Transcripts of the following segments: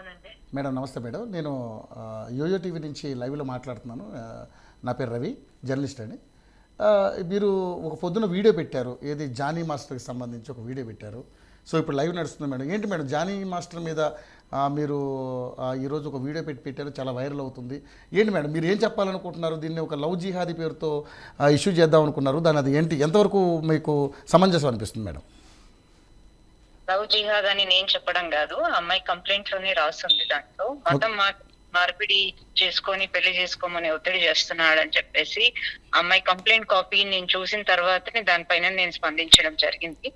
అవునండి. మేడం నమస్తే మేడం. నేను యోయో టీవీ నుంచి లైవ్లో మాట్లాడుతున్నాను. నా పేరు రవి, జర్నలిస్ట్ అండి. మీరు ఒక పొద్దున వీడియో పెట్టారు, ఏది జానీ మాస్టర్కి సంబంధించి ఒక వీడియో పెట్టారు. సో ఇప్పుడు లైవ్ నడుస్తుంది మేడం. ఏంటి మేడం జానీ మాస్టర్ మీద మీరు ఈరోజు ఒక వీడియో పెట్టారు, చాలా వైరల్ అవుతుంది. ఏంటి మేడం మీరు ఏం చెప్పాలనుకుంటున్నారు? దీన్ని ఒక లవ్ జిహాదీ పేరుతో ఇష్యూ చేద్దాం అనుకున్నారు, దాని అది ఏంటి, ఎంతవరకు మీకు సమంజసం అనిపిస్తుంది మేడం? లవ్ జిహాద్ అని నేను చెప్పడం కాదు, అమ్మాయి కంప్లైంట్ లోనే రాస్తుంది. దాంట్లో మతం మార్పిడి చేసుకొని పెళ్లి చేసుకోమని ఒత్తిడి చేస్తున్నాడని చెప్పేసి అమ్మాయి కంప్లైంట్ కాపీ నేను చూసిన తర్వాతనే దానిపైన నేను స్పందించడం జరిగింది.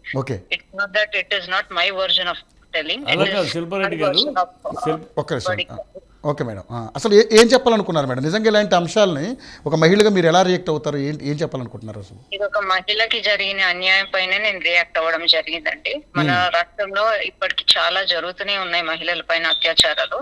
It's not that it is not my version of telling. Shilpa Reddy గారు ఓకే మేడం, అసలు ఏం చెప్పాలనుకున్నారు మేడం? నిజంగా ఇలాంటి అంశాలని ఒక మహిళగా మీరు ఎలా రియాక్ట్ అవుతారు, ఏం చెప్పాలనుకుంటున్నారు అసలు? ఇది ఒక మహిళకి జరిగిన అన్యాయం పైన నేను రియాక్ట్ అవ్వడం జరిగిందండి. మన రాష్ట్రంలో ఇప్పటికి చాలా జరుగుతూనే ఉన్నాయి మహిళల పైన అత్యాచారాలు.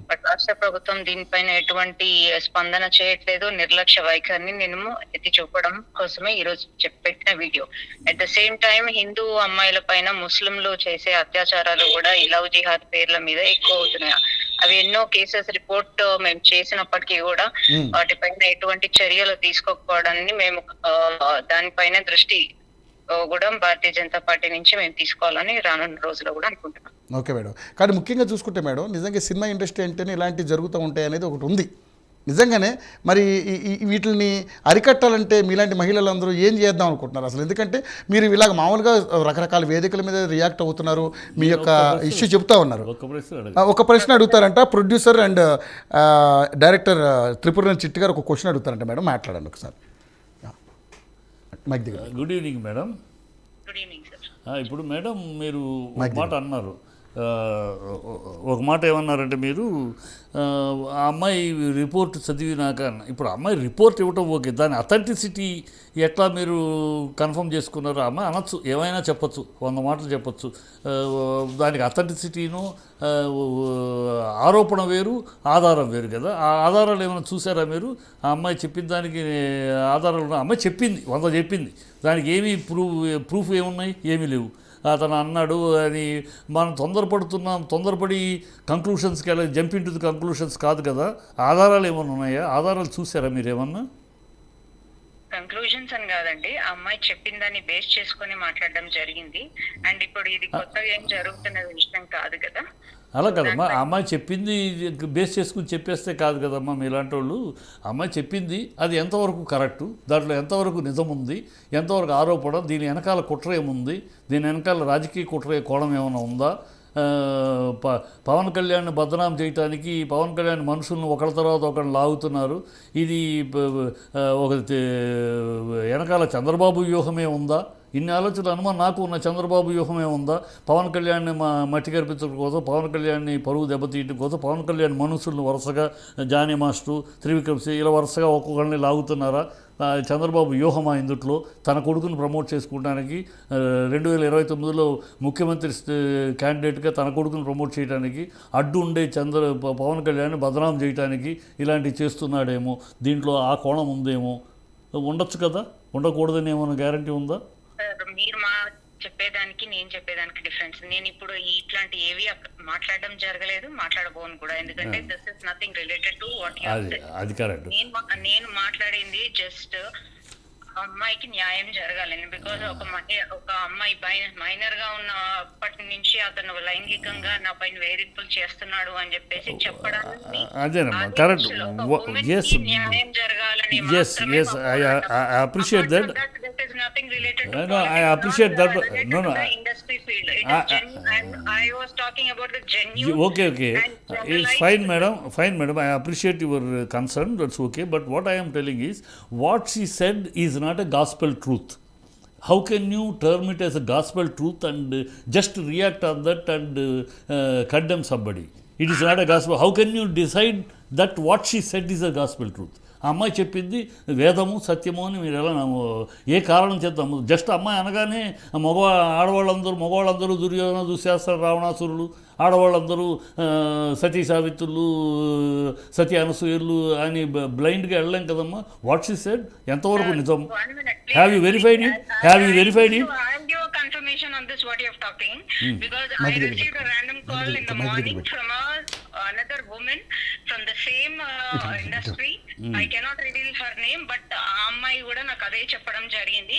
బట్ రాష్ట్ర ప్రభుత్వం దీనిపైన ఎటువంటి స్పందన చేయట్లేదు. నిర్లక్ష్య వైఖరిని నేను ఎత్తి చూపడం కోసమే ఈ రోజు పెట్టిన video. At the same time Hindu అమ్మాయిల పైన ముస్లింలు చేసే అత్యాచారాలు కూడా ఈ లవ్ జిహాద్ పేర్ల మీద ఎక్కువ అవుతున్నాయి. అవి ఎన్నో కేసెస్ రిపోర్ట్ మేము చేసినప్పటికీ కూడా వాటిపైన ఎటువంటి చర్యలు తీసుకోకపోవడాన్ని మేము దానిపైన దృష్టి కూడా భారతీయ జనతా పార్టీ నుంచి మేము తీసుకోవాలని రానున్న రోజుల్లో కూడా అనుకుంటున్నాం. ఓకే మేడం, కానీ ముఖ్యంగా చూసుకుంటే మేడం నిజంగా సినిమా ఇండస్ట్రీ అంటేనే ఇలాంటివి జరుగుతూ ఉంటాయి అనేది ఒకటి ఉంది. నిజంగానే మరి వీటిని అరికట్టాలంటే మీలాంటి మహిళలందరూ ఏం చేద్దాం అనుకుంటున్నారు అసలు? ఎందుకంటే మీరు ఇలాగ మామూలుగా రకరకాల వేదికల మీద రియాక్ట్ అవుతున్నారు, మీ యొక్క ఇష్యూ చెప్తా ఉన్నారు. ఒక ప్రశ్న అడుగుతారంట ప్రొడ్యూసర్ అండ్ డైరెక్టర్ త్రిపురన్ చిట్టి గారు ఒక క్వశ్చన్ అడుగుతారంట మేడం, మాట్లాడండి ఒకసారి. Good evening madam. Good evening sir. ఇప్పుడు మేడం మీరు ఒక మాట అన్నారు, ఒక మాట ఏమన్నారంటే మీరు ఆ అమ్మాయి రిపోర్ట్ చదివినాక, ఇప్పుడు అమ్మాయి రిపోర్ట్ ఇవ్వటం ఓకే, దాని అథెంటిసిటీ ఎట్లా మీరు కన్ఫర్మ్ చేసుకున్నారు? అమ్మాయి అనొచ్చు, ఏమైనా చెప్పచ్చు, 100 మాటలు చెప్పచ్చు. దానికి అథెంటిసిటీను ఆరోపణ వేరు, ఆధారం వేరు కదా. ఆ ఆధారాలు ఏమైనా చూసారా మీరు? ఆ అమ్మాయి చెప్పిన దానికి ఆధారాలు, అమ్మాయి చెప్పింది 100 చెప్పింది, దానికి ఏమీ ప్రూఫ్ ఏమున్నాయి? ఏమీ లేవు. అతను అన్నాడు అని మనం తొందరపడి కంక్లూషన్స్కి వెళ్ళి jump in to the conclusions కాదు కదా. ఆధారాలు ఏమైనా ఉన్నాయా? ఆధారాలు చూసారా మీరు ఏమన్నా? కంక్లూజన్స్ అని కాదండి, ఆ అమ్మాయి చెప్పిన దాన్ని బేస్ చేసుకొని మాట్లాడడం జరిగింది. అండ్ ఇప్పుడు ఇది కొత్తగా ఏం జరుగుతున్న విషయం కాదు కదా. అలా కదమ్మా, ఆ అమ్మాయి చెప్పింది బేస్ చేసుకుని చెప్పేస్తే కాదు కదమ్మా. మీలాంటి వాళ్ళు అమ్మాయి చెప్పింది అది ఎంతవరకు కరెక్టు, దాంట్లో ఎంతవరకు నిజం ఉంది, ఎంతవరకు ఆరోపణ, దీని వెనకాల కుట్ర ఏముంది, దీని వెనకాల రాజకీయ కుట్ర కోణం ఏమైనా ఉందా? పవన్ కళ్యాణ్ని బదనాం చేయడానికి పవన్ కళ్యాణ్ మనుషులను ఒకళ్ళ తర్వాత ఒకరిని లాగుతున్నారు. ఇది ఒక వెనకాల చంద్రబాబు వ్యూహమే ఉందా? ఇన్ని ఆలోచనలు అనుమానం నాకు ఉన్న. చంద్రబాబు వ్యూహమే ఉందా? పవన్ కళ్యాణ్ని మట్టి కనిపించడం కోసం, పవన్ కళ్యాణ్ని పరువు దెబ్బతీయడం కోసం పవన్ కళ్యాణ్ మనుషులను వరుసగా జానీ మాస్టరు, త్రివిక్రమ్ సింగ్ ఇలా వరుసగా ఒక్కొక్కరిని లాగుతున్నారా? చంద్రబాబు వ్యూహమా ఇందుట్లో? తన కొడుకును ప్రమోట్ చేసుకోవడానికి 2029లో ముఖ్యమంత్రి క్యాండిడేట్గా తన కొడుకును ప్రమోట్ చేయడానికి అడ్డు ఉండే పవన్ కళ్యాణ్ని బదనాం చేయడానికి ఇలాంటివి చేస్తున్నాడేమో, దీంట్లో ఆ కోణం ఉందేమో. ఉండొచ్చు కదా, ఉండకూడదని ఏమైనా గ్యారంటీ ఉందా? మీరు చెప్పేదానికి నేను చెప్పేదానికి డిఫరెన్స్. నేను ఇప్పుడు ఇట్లాంటి ఏవి మాట్లాడడం జరగలేదు, మాట్లాడబోను కూడా. ఎందుకంటే this is nothing related to what you have said. అది కరెక్ట్. నేను మాట్లాడింది జస్ట్ అమ్మాయికి న్యాయం జరగాలని. బికాజ్ ఒక అమ్మాయి మైనర్ గా ఉన్నప్పటి నుంచి అతను లైంగికంగా నా పైన వేధింపులు చేస్తున్నాడు అని చెప్పేసి చెప్పడానికి న్యాయం జరగాలని. I appreciate that. That is nothing related to I appreciate that. No. Industry field. It is genuine, and I was talking about the genuine. Okay. It's fine, madam. I appreciate your concern. That's okay. But what I am telling is, what she said is not a gospel truth. How can you term it as a gospel truth and just react on that and condemn somebody? It is not a gospel. How can you decide that what she said is a gospel truth? ఆ అమ్మాయి చెప్పింది వేదము సత్యము అని మీరు ఎలా ఏ కారణం చేద్దాము? జస్ట్ అమ్మాయి అనగానే మగవాళ్ళందరూ దుర్యోధన దుశ్శాస్త్ర రావణాసురులు, ఆడవాళ్ళందరూ సతీ సావిత్రులు, సతీ అనసూయలు అని బ్లైండ్గా వెళ్ళలేం కదమ్మా. వాట్ షీ సెడ్ ఎంతవరకు నిజం? Have you verified it? Confirmation on this what you are talking, because I received a random call in the morning from a woman from the same industry. I cannot reveal her name, but ఆ అమ్మాయి కూడా నాకు అదే చెప్పడం జరిగింది.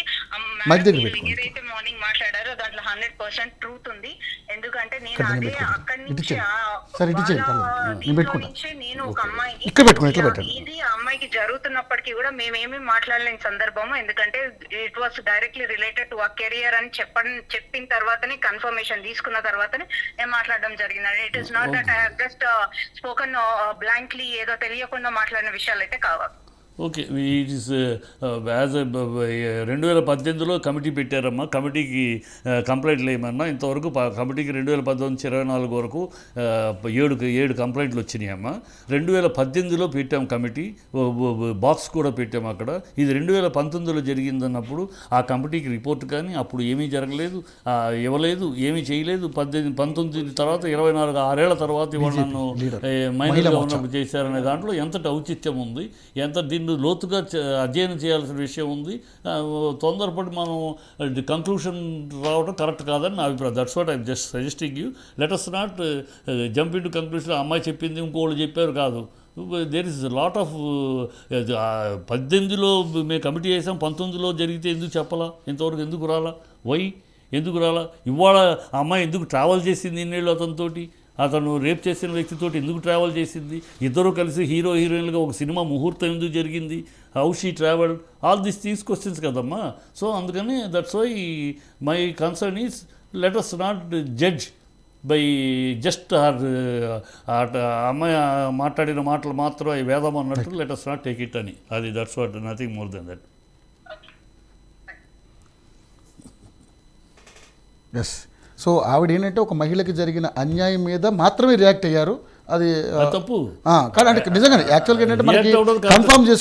Mic దగ్గర మీరు పెట్టుకోండి. ఏదైతే మార్నింగ్ మాట్లాడారో దాంట్లో 100% ట్రూత్ ఉంది. ఎందుకంటే నేను ఇక్కడ అదే పెట్టుకోండి. అక్కడి ఇటు నుంచి చేయండి. సరే, ఇటు చేయండి, పర్లేదు. నేను దీంట్లో పెట్టుకుంటా. నుంచే నేను ఒక అమ్మాయిని ఇక్కడ పెట్టుకోండి, ఇట్లా పెట్టండి. ఇది ఆ అమ్మాయికి జరుగుతున్నప్పటికీ కూడా మేమేమి మాట్లాడలేని సందర్భం, ఎందుకంటే it was directly related to ఆ కెరియర్ అని చెప్పిన తర్వాతనే కన్ఫర్మేషన్ తీసుకున్న తర్వాతనే నేను మాట్లాడడం జరిగింది. It is not that I have just spoken blankly ఏదో తెలియకుండా మాట్లాడిన విషయాలు అయితే కావాలి. ఓకే, ఇట్ ఈస్ యాజ్ 2018లో కమిటీ పెట్టారమ్మా. కమిటీకి కంప్లైంట్లు వేయమన్నా. ఇంతవరకు కమిటీకి 2018-24 వరకు 7 కంప్లైంట్లు వచ్చినాయమ్మా. 2018లో పెట్టాం కమిటీ, బాక్స్ కూడా పెట్టాం అక్కడ. ఇది 2019లో జరిగిందన్నప్పుడు ఆ కమిటీకి రిపోర్ట్ కానీ అప్పుడు ఏమీ జరగలేదు, ఇవ్వలేదు, ఏమీ చేయలేదు. 19 తర్వాత 24 6 ఏళ్ల తర్వాత ఇవాళ నన్ను మైనర్గా ఉన్నప్పుడు చేశారనే దాంట్లో ఎంతటి ఔచిత్యం ఉంది, ఎంత దీన్ని లోతుగా అధ్యయనం చేయాల్సిన విషయం ఉంది. తొందరపడి మనం కంక్లూషన్ రావడం కరెక్ట్ కాదని నా అభిప్రాయం. That's what I'm just suggesting you. Let us not jump into conclusion. అమ్మాయి చెప్పింది ఇంకోళ్ళు చెప్పారు కాదు. దేర్ ఇస్ లాట్ ఆఫ్ 18లో మేము కమిటీ చేసాం, 19లో జరిగితే ఎందుకు చెప్పాలా, ఇంతవరకు ఎందుకు రాలా, వై ఎందుకు రాలా? ఇవాళ ఆ అమ్మాయి ఎందుకు ట్రావెల్ చేసింది ఇన్నేళ్ళు అతనితోటి, అతను రేప్ చేసిన వ్యక్తితోటి ఎందుకు ట్రావెల్ చేసింది, ఇద్దరు కలిసి హీరో హీరోయిన్గా ఒక సినిమా ముహూర్తం ఎందుకు జరిగింది, how she travel, all these questions కదమ్మా. సో అందుకని that's why my concern is let us not judge by just అమ్మాయి మాట్లాడిన మాటలు మాత్రం అవి వేదం అన్నట్టు let us not take it అని. అది that's what, nothing more than that. Yes. So ఆవిడ ఏంటంటే ఒక మహిళకి జరిగిన అన్యాయం మీద మాత్రమే రియాక్ట్ అయ్యారు. అది తప్పు కానీ అంటే నిజంగానే యాక్చువల్గా ఏంటంటే మనకి React అవ్వడం కాదు. కన్ఫర్మ్ చేసుకో